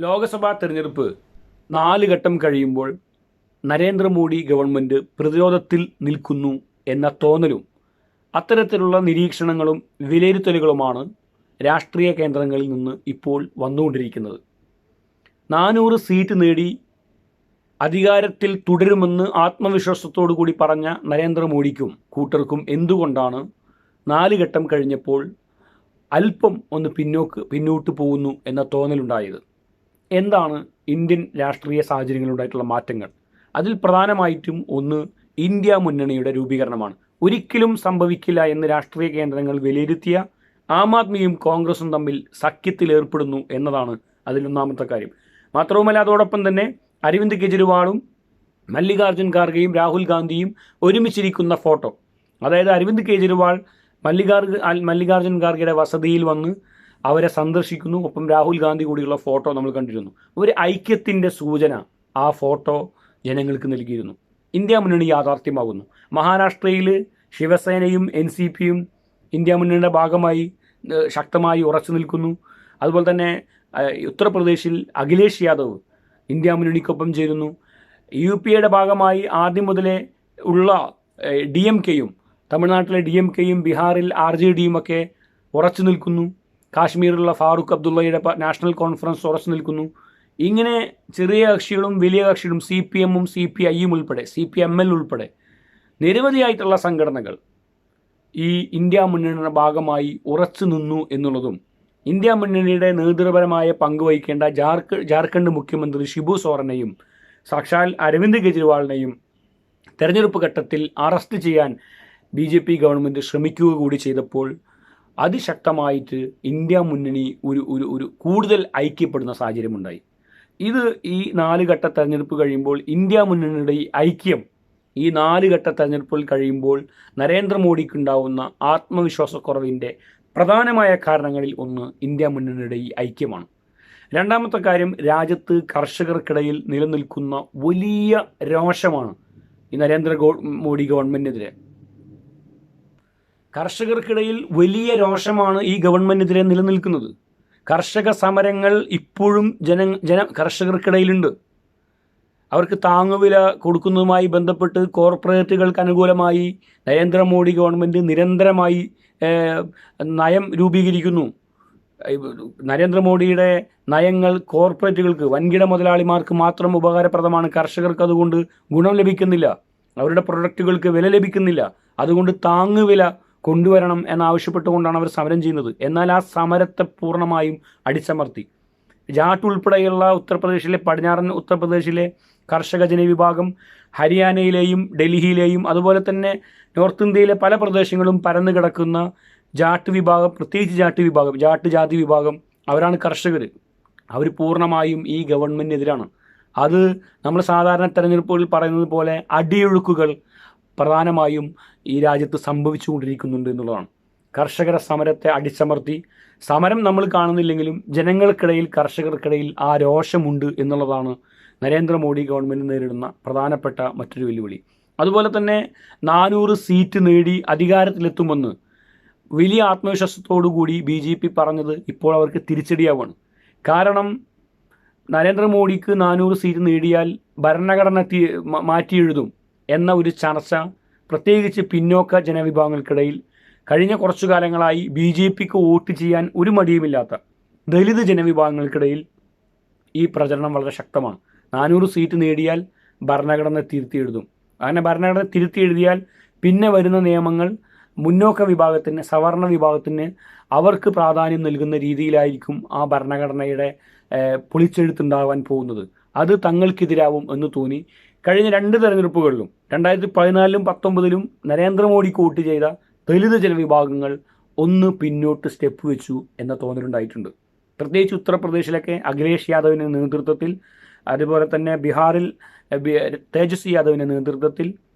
ലോക്സഭാ തെരഞ്ഞെടുപ്പ് 4 ഘട്ടം കഴിയുമ്പോൾ നരേന്ദ്രമോദി ഗവൺമെൻറ് പ്രതിരോധത്തിൽ നിൽക്കുന്നു എന്ന തോന്നലും അത്തരത്തിലുള്ള നിരീക്ഷണങ്ങളും വിലയിരുത്തലുകളുമാണ് രാഷ്ട്രീയ കേന്ദ്രങ്ങളിൽ നിന്ന് ഇപ്പോൾ വന്നുകൊണ്ടിരിക്കുന്നത്. 400 സീറ്റ് നേടി അധികാരത്തിൽ തുടരുമെന്ന് ആത്മവിശ്വാസത്തോടു കൂടി പറഞ്ഞ നരേന്ദ്രമോദിക്കും കൂട്ടർക്കും എന്തുകൊണ്ടാണ് 4 ഘട്ടം കഴിഞ്ഞപ്പോൾ അല്പം ഒന്ന് പിന്നോട്ട് പോകുന്നു എന്ന തോന്നലുണ്ടായത്? എന്താണ് ഇന്ത്യൻ രാഷ്ട്രീയ സാഹചര്യങ്ങളുണ്ടായിട്ടുള്ള മാറ്റങ്ങൾ? അതിൽ പ്രധാനമായിട്ടും ഒന്ന് ഇന്ത്യ മുന്നണിയുടെ രൂപീകരണമാണ്. ഒരിക്കലും സംഭവിക്കില്ല എന്ന് രാഷ്ട്രീയ കേന്ദ്രങ്ങൾ വിലയിരുത്തിയ ആം ആദ്മിയും കോൺഗ്രസും തമ്മിൽ സഖ്യത്തിൽ ഏർപ്പെടുന്നു എന്നതാണ് അതിലൊന്നാമത്തെ കാര്യം. മാത്രവുമല്ല, അതോടൊപ്പം തന്നെ അരവിന്ദ് കെജ്രിവാളും മല്ലികാർജ്ജുൻ ഖാർഗെയും രാഹുൽ ഗാന്ധിയും ഒരുമിച്ചിരിക്കുന്ന ഫോട്ടോ, അതായത് അരവിന്ദ് കെജ്രിവാൾ മല്ലികാർജ്ജുൻ ഖാർഗെയുടെ വസതിയിൽ വന്ന് അവരെ സന്ദർശിക്കുന്നു. ഒപ്പം രാഹുൽ ഗാന്ധി കൂടിയുള്ള ഫോട്ടോ നമ്മൾ കണ്ടിരുന്നു. ഒരു ഐക്യത്തിൻ്റെ സൂചന ആ ഫോട്ടോ ജനങ്ങൾക്ക് നൽകിയിരുന്നു. ഇന്ത്യ മുന്നണി യാഥാർത്ഥ്യമാകുന്നു. മഹാരാഷ്ട്രയിൽ ശിവസേനയും NCPയും ഇന്ത്യ മുന്നണിയുടെ ഭാഗമായി ശക്തമായി ഉറച്ചു നിൽക്കുന്നു. അതുപോലെ തന്നെ ഉത്തർപ്രദേശിൽ അഖിലേഷ് യാദവ് ഇന്ത്യ മുന്നണിക്കൊപ്പം ചേരുന്നു. UPയുടെ ഭാഗമായി ആദ്യം മുതലേ ഉള്ള DMKയും തമിഴ്നാട്ടിലെ DMKയും ബീഹാറിൽ RJDയും ഒക്കെ ഉറച്ചു നിൽക്കുന്നു. കാശ്മീരിലുള്ള ഫാറൂഖ് അബ്ദുള്ളയുടെ നാഷണൽ കോൺഫറൻസ് ഉറച്ചു നിൽക്കുന്നു. ഇങ്ങനെ ചെറിയ കക്ഷികളും വലിയ കക്ഷികളും CPMഉം CPIയും ഉൾപ്പെടെ CPML ഉൾപ്പെടെ നിരവധിയായിട്ടുള്ള സംഘടനകൾ ഈ ഇന്ത്യ മുന്നണിയുടെ ഭാഗമായി ഉറച്ചു നിന്നു എന്നുള്ളതും ഇന്ത്യ മുന്നണിയുടെ നേതൃപരമായ പങ്ക് വഹിക്കേണ്ട ജാർഖണ്ഡ് മുഖ്യമന്ത്രി ഷിബു സോറനെയും സാക്ഷാൽ അരവിന്ദ് കെജ്രിവാളിനെയും തെരഞ്ഞെടുപ്പ് ഘട്ടത്തിൽ അറസ്റ്റ് ചെയ്യാൻ BJP ഗവൺമെൻറ് ശ്രമിക്കുക കൂടി ചെയ്തപ്പോൾ അതിശക്തമായിട്ട് ഇന്ത്യ മുന്നണി ഒരു കൂടുതൽ ഐക്യപ്പെടുന്ന സാഹചര്യമുണ്ടായി. ഇത് ഈ 4 ഘട്ട തെരഞ്ഞെടുപ്പ് കഴിയുമ്പോൾ ഇന്ത്യ മുന്നണിയുടെ ഈ ഐക്യം ഈ 4 ഘട്ട തെരഞ്ഞെടുപ്പുകൾ കഴിയുമ്പോൾ നരേന്ദ്രമോദിക്കുണ്ടാവുന്ന ആത്മവിശ്വാസക്കുറവിൻ്റെ പ്രധാനമായ കാരണങ്ങളിൽ ഒന്ന് ഇന്ത്യ മുന്നണിയുടെ ഈ ഐക്യമാണ്. രണ്ടാമത്തെ കാര്യം, രാജ്യത്ത് കർഷകർക്കിടയിൽ നിലനിൽക്കുന്ന വലിയ രോഷമാണ് ഈ മോദി ഗവൺമെൻറ്റിനെതിരെ. കർഷകർക്കിടയിൽ വലിയ രോഷമാണ് ഈ ഗവൺമെൻറ്റിനെതിരെ നിലനിൽക്കുന്നത്. കർഷക സമരങ്ങൾ ഇപ്പോഴും കർഷകർക്കിടയിലുണ്ട്. അവർക്ക് താങ്ങുവില കൊടുക്കുന്നതുമായി ബന്ധപ്പെട്ട് കോർപ്പറേറ്റുകൾക്ക് അനുകൂലമായി നരേന്ദ്രമോദി ഗവൺമെൻറ് നിരന്തരമായി നയം രൂപീകരിക്കുന്നു. നരേന്ദ്രമോദിയുടെ നയങ്ങൾ കോർപ്പറേറ്റുകൾക്ക്, വൻകിട മുതലാളിമാർക്ക് മാത്രം ഉപകാരപ്രദമാണ്. കർഷകർക്ക് അതുകൊണ്ട് ഗുണം ലഭിക്കുന്നില്ല. അവരുടെ പ്രൊഡക്റ്റുകൾക്ക് വില ലഭിക്കുന്നില്ല. അതുകൊണ്ട് താങ്ങുവില കൊണ്ടുവരണം എന്നാവശ്യപ്പെട്ടുകൊണ്ടാണ് അവർ സമരം ചെയ്യുന്നത്. എന്നാൽ ആ സമരത്തെ പൂർണ്ണമായും അടിച്ചമർത്തി. ജാട്ട് ഉൾപ്പെടെയുള്ള പടിഞ്ഞാറൻ ഉത്തർപ്രദേശിലെ കർഷക ജനവിഭാഗം ഹരിയാനയിലെയും ഡൽഹിയിലെയും അതുപോലെ തന്നെ നോർത്ത് ഇന്ത്യയിലെ പല പ്രദേശങ്ങളും പരന്നു കിടക്കുന്ന ജാട്ട് വിഭാഗം, പ്രത്യേകിച്ച് ജാട്ട് ജാതി വിഭാഗം, അവരാണ് കർഷകർ. അവർ പൂർണ്ണമായും ഈ ഗവൺമെൻറ്റിനെതിരാണ്. അത് നമ്മൾ സാധാരണ തെരഞ്ഞെടുപ്പുകളിൽ പറയുന്നത് പോലെ അടിയൊഴുക്കുകൾ പ്രധാനമായും ഈ രാജ്യത്ത് സംഭവിച്ചുകൊണ്ടിരിക്കുന്നുണ്ട് എന്നുള്ളതാണ്. കർഷകരുടെ സമരത്തെ അടിച്ചമർത്തി, സമരം നമ്മൾ കാണുന്നില്ലെങ്കിലും ജനങ്ങൾക്കിടയിൽ, കർഷകർക്കിടയിൽ ആ രോഷമുണ്ട് എന്നുള്ളതാണ് നരേന്ദ്രമോദി ഗവൺമെൻറ് നേരിടുന്ന പ്രധാനപ്പെട്ട മറ്റൊരു വെല്ലുവിളി. അതുപോലെ തന്നെ 400 സീറ്റ് നേടി അധികാരത്തിലെത്തുമെന്ന് വലിയ ആത്മവിശ്വാസത്തോടു കൂടി BJP പറഞ്ഞത് ഇപ്പോൾ അവർക്ക് തിരിച്ചടിയാവുകയാണ്. കാരണം നരേന്ദ്രമോദിക്ക് 400 സീറ്റ് നേടിയാൽ ഭരണഘടന മാറ്റിയെഴുതും എന്ന ഒരു ചർച്ച പ്രത്യേകിച്ച് പിന്നോക്ക ജനവിഭാഗങ്ങൾക്കിടയിൽ കഴിഞ്ഞ കുറച്ചു കാലങ്ങളായി BJPക്ക് വോട്ട് ചെയ്യാൻ ഒരു മടിയുമില്ലാത്ത ദലിത് ജനവിഭാഗങ്ങൾക്കിടയിൽ ഈ പ്രചരണം വളരെ ശക്തമാണ്. 400 സീറ്റ് നേടിയാൽ ഭരണഘടന തിരുത്തി എഴുതും. അങ്ങനെ ഭരണഘടന തിരുത്തി എഴുതിയാൽ പിന്നെ വരുന്ന നിയമങ്ങൾ മുന്നോക്ക വിഭാഗത്തിന്, സവർണ വിഭാഗത്തിന് അവർക്ക് പ്രാധാന്യം നൽകുന്ന രീതിയിലായിരിക്കും ആ ഭരണഘടനയുടെ പൊളിച്ചെഴുത്തുണ്ടാകാൻ പോകുന്നത്. അത് തങ്ങൾക്കെതിരാവും എന്ന് തോന്നി കഴിഞ്ഞ 2 തെരഞ്ഞെടുപ്പുകളിലും 2014ലും 2019ലും നരേന്ദ്രമോദിക്ക് വോട്ട് ചെയ്ത ദലിത് ജനവിഭാഗങ്ങൾ ഒന്ന് പിന്നോട്ട് സ്റ്റെപ്പ് വെച്ചു എന്ന തോന്നലുണ്ടായിട്ടുണ്ട്. പ്രത്യേകിച്ച് ഉത്തർപ്രദേശിലൊക്കെ അഖിലേഷ് യാദവിൻ്റെ നേതൃത്വത്തിൽ, അതുപോലെ തന്നെ ബീഹാറിൽ തേജസ്വി യാദവിൻ്റെ നേതൃത്വത്തിൽ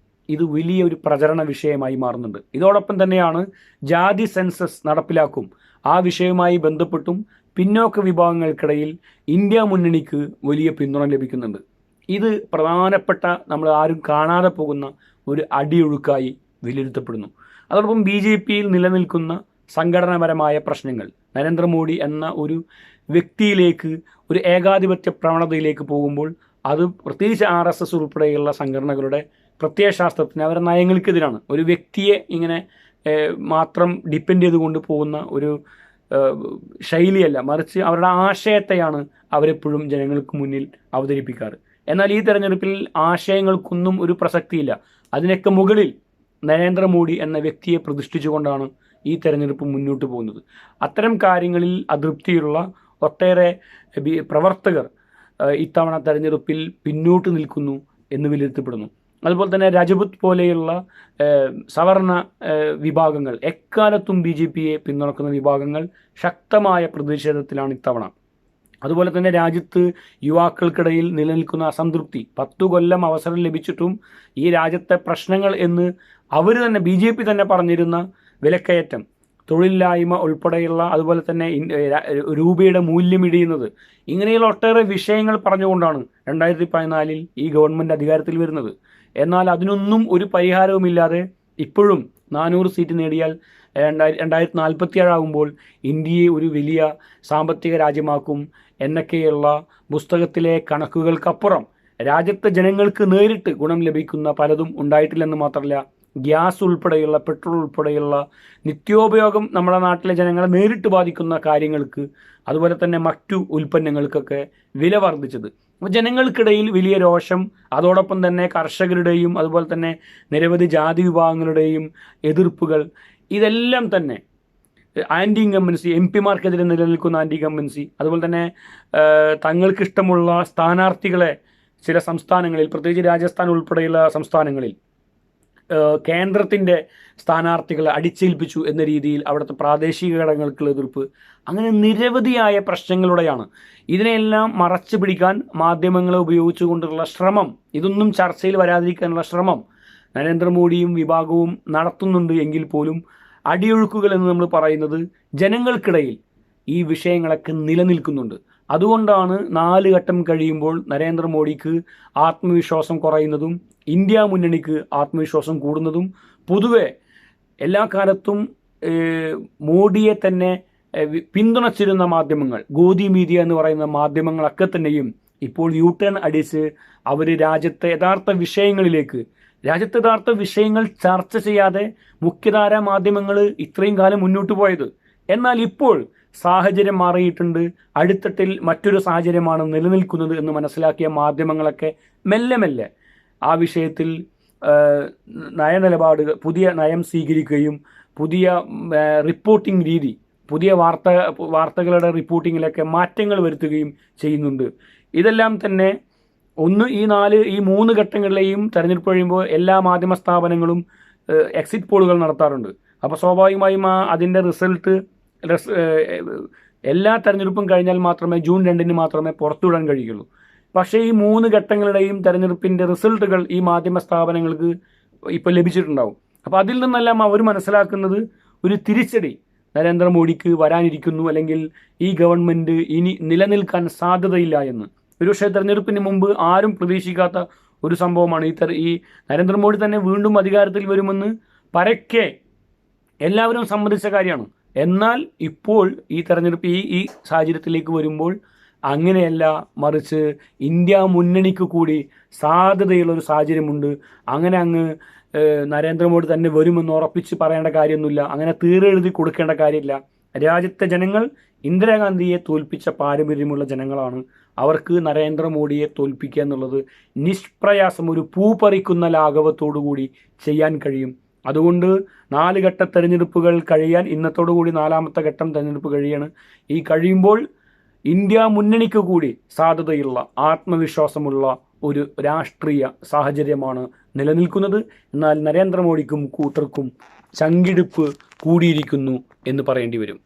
ഇത് വലിയൊരു പ്രചരണ വിഷയമായി മാറുന്നുണ്ട്. ഇതോടൊപ്പം തന്നെയാണ് ജാതി സെൻസസ് നടപ്പിലാക്കും. ആ വിഷയവുമായി ബന്ധപ്പെട്ടും പിന്നോക്ക വിഭാഗങ്ങൾക്കിടയിൽ ഇന്ത്യ മുന്നണിക്ക് വലിയ പിന്തുണ ലഭിക്കുന്നുണ്ട്. ഇത് പ്രധാനപ്പെട്ട, നമ്മൾ ആരും കാണാതെ പോകുന്ന ഒരു അടിയൊഴുക്കായി വിലയിരുത്തപ്പെടുന്നു. അതോടൊപ്പം BJPയിൽ നിലനിൽക്കുന്ന സംഘടനാപരമായ പ്രശ്നങ്ങൾ, നരേന്ദ്രമോദി എന്ന ഒരു വ്യക്തിയിലേക്ക്, ഒരു ഏകാധിപത്യ പ്രവണതയിലേക്ക് പോകുമ്പോൾ അത് പ്രത്യേകിച്ച് RSS ഉൾപ്പെടെയുള്ള സംഘടനകളുടെ പ്രത്യയശാസ്ത്രത്തിന്, അവരുടെ നയങ്ങൾക്കെതിരാണ്. ഒരു വ്യക്തിയെ ഇങ്ങനെ മാത്രം ഡിപ്പെൻഡ് ചെയ്തുകൊണ്ട് പോകുന്ന ഒരു ശൈലിയല്ല, മറിച്ച് അവരുടെ ആശയത്തെയാണ് അവരെപ്പോഴും ജനങ്ങൾക്ക് മുന്നിൽ അവതരിപ്പിക്കാറ്. എന്നാൽ ഈ തെരഞ്ഞെടുപ്പിൽ ആശയങ്ങൾക്കൊന്നും ഒരു പ്രസക്തിയില്ല. അതിനൊക്കെ മുകളിൽ നരേന്ദ്രമോദി എന്ന വ്യക്തിയെ പ്രതിഷ്ഠിച്ചുകൊണ്ടാണ് ഈ തെരഞ്ഞെടുപ്പ് മുന്നോട്ട് പോകുന്നത്. അത്തരം കാര്യങ്ങളിൽ അതൃപ്തിയുള്ള ഒട്ടേറെ പ്രവർത്തകർ ഇത്തവണ തെരഞ്ഞെടുപ്പിൽ പിന്നോട്ട് നിൽക്കുന്നു എന്ന് വിലയിരുത്തപ്പെടുന്നു. അതുപോലെ തന്നെ രജപുത് പോലെയുള്ള സവർണ വിഭാഗങ്ങൾ, എക്കാലത്തും BJPയെ പിന്തുണക്കുന്ന വിഭാഗങ്ങൾ ശക്തമായ പ്രതിഷേധത്തിലാണ് ഇത്തവണ. അതുപോലെ തന്നെ രാജ്യത്ത് യുവാക്കൾക്കിടയിൽ നിലനിൽക്കുന്ന അസംതൃപ്തി, 10 കൊല്ലം അവസരം ലഭിച്ചിട്ടും ഈ രാജ്യത്തെ പ്രശ്നങ്ങൾ എന്ന് അവർ തന്നെ BJP തന്നെ പറഞ്ഞിരുന്ന വിലക്കയറ്റം, തൊഴിലില്ലായ്മ ഉൾപ്പെടെയുള്ള, അതുപോലെ തന്നെ രൂപയുടെ മൂല്യം ഇടിയുന്നത്, ഇങ്ങനെയുള്ള ഒട്ടേറെ വിഷയങ്ങൾ പറഞ്ഞുകൊണ്ടാണ് 2014 ഈ ഗവൺമെൻറ് അധികാരത്തിൽ വരുന്നത്. എന്നാൽ അതിനൊന്നും ഒരു പരിഹാരവുമില്ലാതെ ഇപ്പോഴും 400 സീറ്റ് നേടിയാൽ 2047 ആകുമ്പോൾ ഇന്ത്യയെ ഒരു വലിയ സാമ്പത്തിക രാജ്യമാക്കും എന്നൊക്കെയുള്ള പുസ്തകത്തിലെ കണക്കുകൾക്കപ്പുറം രാജ്യത്തെ ജനങ്ങൾക്ക് നേരിട്ട് ഗുണം ലഭിക്കുന്ന പലതും ഉണ്ടായിട്ടില്ലെന്ന് മാത്രമല്ല, ഗ്യാസ് ഉൾപ്പെടെയുള്ള, പെട്രോൾ ഉൾപ്പെടെയുള്ള നിത്യോപയോഗം നമ്മുടെ നാട്ടിലെ ജനങ്ങളെ നേരിട്ട് ബാധിക്കുന്ന കാര്യങ്ങൾക്ക്, അതുപോലെ തന്നെ മറ്റു ഉൽപ്പന്നങ്ങൾക്കൊക്കെ വില വർദ്ധിച്ചത്. അപ്പോൾ ജനങ്ങൾക്കിടയിൽ വലിയ രോഷം, അതോടൊപ്പം തന്നെ കർഷകരുടെയും അതുപോലെ തന്നെ നിരവധി ജാതി വിഭാഗങ്ങളുടെയും എതിർപ്പുകൾ, ഇതെല്ലാം തന്നെ ആൻറ്റി ഇൻകംബൻസി, MP മാർക്കെതിരെ നിലനിൽക്കുന്ന ആൻറ്റി ഇൻകംബൻസി, അതുപോലെ തന്നെ തങ്ങൾക്കിഷ്ടമുള്ള സ്ഥാനാർത്ഥികളെ ചില സംസ്ഥാനങ്ങളിൽ, പ്രത്യേകിച്ച് രാജസ്ഥാൻ ഉൾപ്പെടെയുള്ള സംസ്ഥാനങ്ങളിൽ കേന്ദ്രത്തിൻ്റെ സ്ഥാനാർത്ഥികളെ അടിച്ചേൽപ്പിച്ചു എന്ന രീതിയിൽ അവിടുത്തെ പ്രാദേശിക ഘടകങ്ങൾക്കുള്ള എതിർപ്പ്, അങ്ങനെ നിരവധിയായ പ്രശ്നങ്ങളുടെയാണ്. ഇതിനെല്ലാം മറച്ചു പിടിക്കാൻ മാധ്യമങ്ങളെ ഉപയോഗിച്ചുകൊണ്ടുള്ള ശ്രമം, ഇതൊന്നും ചർച്ചയിൽ വരാതിരിക്കാനുള്ള ശ്രമം നരേന്ദ്രമോദിയും വിഭാഗവും നടത്തുന്നുണ്ട്. എങ്കിൽ പോലും അടിയൊഴുക്കുകൾ എന്ന് നമ്മൾ പറയുന്നത് ജനങ്ങൾക്കിടയിൽ ഈ വിഷയങ്ങളൊക്കെ നിലനിൽക്കുന്നുണ്ട്. അതുകൊണ്ടാണ് 4 ഘട്ടം കഴിയുമ്പോൾ നരേന്ദ്രമോദിക്ക് ആത്മവിശ്വാസം കുറയുന്നതും ഇന്ത്യ മുന്നണിക്ക് ആത്മവിശ്വാസം കൂടുന്നതും. പൊതുവെ എല്ലാ കാലത്തും മോഡിയെ തന്നെ പിന്തുണച്ചിരുന്ന മാധ്യമങ്ങൾ, ഗോദി മീഡിയ എന്ന് പറയുന്ന മാധ്യമങ്ങളൊക്കെ തന്നെയും ഇപ്പോൾ U-ടേൺ അടിച്ച് അവർ രാജ്യത്തെ യഥാർത്ഥ വിഷയങ്ങൾ ചർച്ച ചെയ്യാതെ മുഖ്യധാരാ മാധ്യമങ്ങൾ ഇത്രയും കാലം മുന്നോട്ട് പോയത്. എന്നാൽ ഇപ്പോൾ സാഹചര്യം മാറിയിട്ടുണ്ട്, അടിത്തട്ടിൽ മറ്റൊരു സാഹചര്യമാണ് നിലനിൽക്കുന്നത് എന്ന് മനസ്സിലാക്കിയ മാധ്യമങ്ങളൊക്കെ മെല്ലെ മെല്ലെ ആ വിഷയത്തിൽ നയനിലപാടുകൾ, പുതിയ നയം സ്വീകരിക്കുകയും പുതിയ റിപ്പോർട്ടിംഗ് രീതി, പുതിയ വാർത്തകളുടെ റിപ്പോർട്ടിങ്ങിലൊക്കെ മാറ്റങ്ങൾ വരുത്തുകയും ചെയ്യുന്നുണ്ട്. ഇതെല്ലാം തന്നെ ഈ 3 ഘട്ടങ്ങളിലെയും തെരഞ്ഞെടുപ്പ് കഴിയുമ്പോൾ എല്ലാ മാധ്യമ സ്ഥാപനങ്ങളും എക്സിറ്റ് പോളുകൾ നടത്താറുണ്ട്. അപ്പോൾ സ്വാഭാവികമായും അതിൻ്റെ റിസൾട്ട് എല്ലാ തെരഞ്ഞെടുപ്പും കഴിഞ്ഞാൽ മാത്രമേ ജൂൺ 2 മാത്രമേ പുറത്തുവിടാൻ കഴിയുള്ളൂ. പക്ഷേ ഈ 3 ഘട്ടങ്ങളുടെയും തെരഞ്ഞെടുപ്പിൻ്റെ റിസൾട്ടുകൾ ഈ മാധ്യമ സ്ഥാപനങ്ങൾക്ക് ഇപ്പോൾ ലഭിച്ചിട്ടുണ്ടാവും. അപ്പോൾ അതിൽ നിന്നെല്ലാം അവർ മനസ്സിലാക്കുന്നത് ഒരു തിരിച്ചടി നരേന്ദ്രമോദിക്ക് വരാനിരിക്കുന്നു, അല്ലെങ്കിൽ ഈ ഗവൺമെൻറ് ഇനി നിലനിൽക്കാൻ സാധ്യതയില്ല എന്ന്. ഒരുപക്ഷെ തെരഞ്ഞെടുപ്പിന് മുമ്പ് ആരും പ്രതീക്ഷിക്കാത്ത ഒരു സംഭവമാണ് ഈ നരേന്ദ്രമോദി തന്നെ വീണ്ടും അധികാരത്തിൽ വരുമെന്ന് പരക്കെ എല്ലാവരും സമ്മതിച്ച കാര്യമാണ്. എന്നാൽ ഇപ്പോൾ ഈ തെരഞ്ഞെടുപ്പ് ഈ സാഹചര്യത്തിലേക്ക് വരുമ്പോൾ അങ്ങനെയല്ല, മറിച്ച് ഇന്ത്യ മുന്നണിക്ക് കൂടി സാധ്യതയുള്ളൊരു സാഹചര്യമുണ്ട്. അങ്ങ് നരേന്ദ്രമോദി തന്നെ വരുമെന്ന് ഉറപ്പിച്ച് പറയേണ്ട കാര്യമൊന്നുമില്ല, അങ്ങനെ തീരെഴുതി കൊടുക്കേണ്ട കാര്യമില്ല. രാജ്യത്തെ ജനങ്ങൾ ഇന്ദിരാഗാന്ധിയെ തോൽപ്പിച്ച പാരമ്പര്യമുള്ള ജനങ്ങളാണ്. അവർക്ക് നരേന്ദ്രമോദിയെ തോൽപ്പിക്കുക എന്നുള്ളത് നിഷ്പ്രയാസം ഒരു പൂ പറിക്കുന്ന ലാഘവത്തോടുകൂടി ചെയ്യാൻ കഴിയും. അതുകൊണ്ട് 4 ഘട്ട തെരഞ്ഞെടുപ്പുകൾ കഴിയാൻ ഇന്നത്തോടുകൂടി 4ാമത്തെ ഘട്ടം തെരഞ്ഞെടുപ്പ് കഴിയാണ്. ഈ കഴിയുമ്പോൾ ഇന്ത്യ മുന്നണിക്ക് കൂടി സാധ്യതയുള്ള, ആത്മവിശ്വാസമുള്ള ഒരു രാഷ്ട്രീയ സാഹചര്യമാണ് നിലനിൽക്കുന്നത്. എന്നാൽ നരേന്ദ്രമോദിക്കും കൂട്ടർക്കും ചങ്കിടിപ്പ് കൂടിയിരിക്കുന്നു എന്ന് പറയേണ്ടി വരും.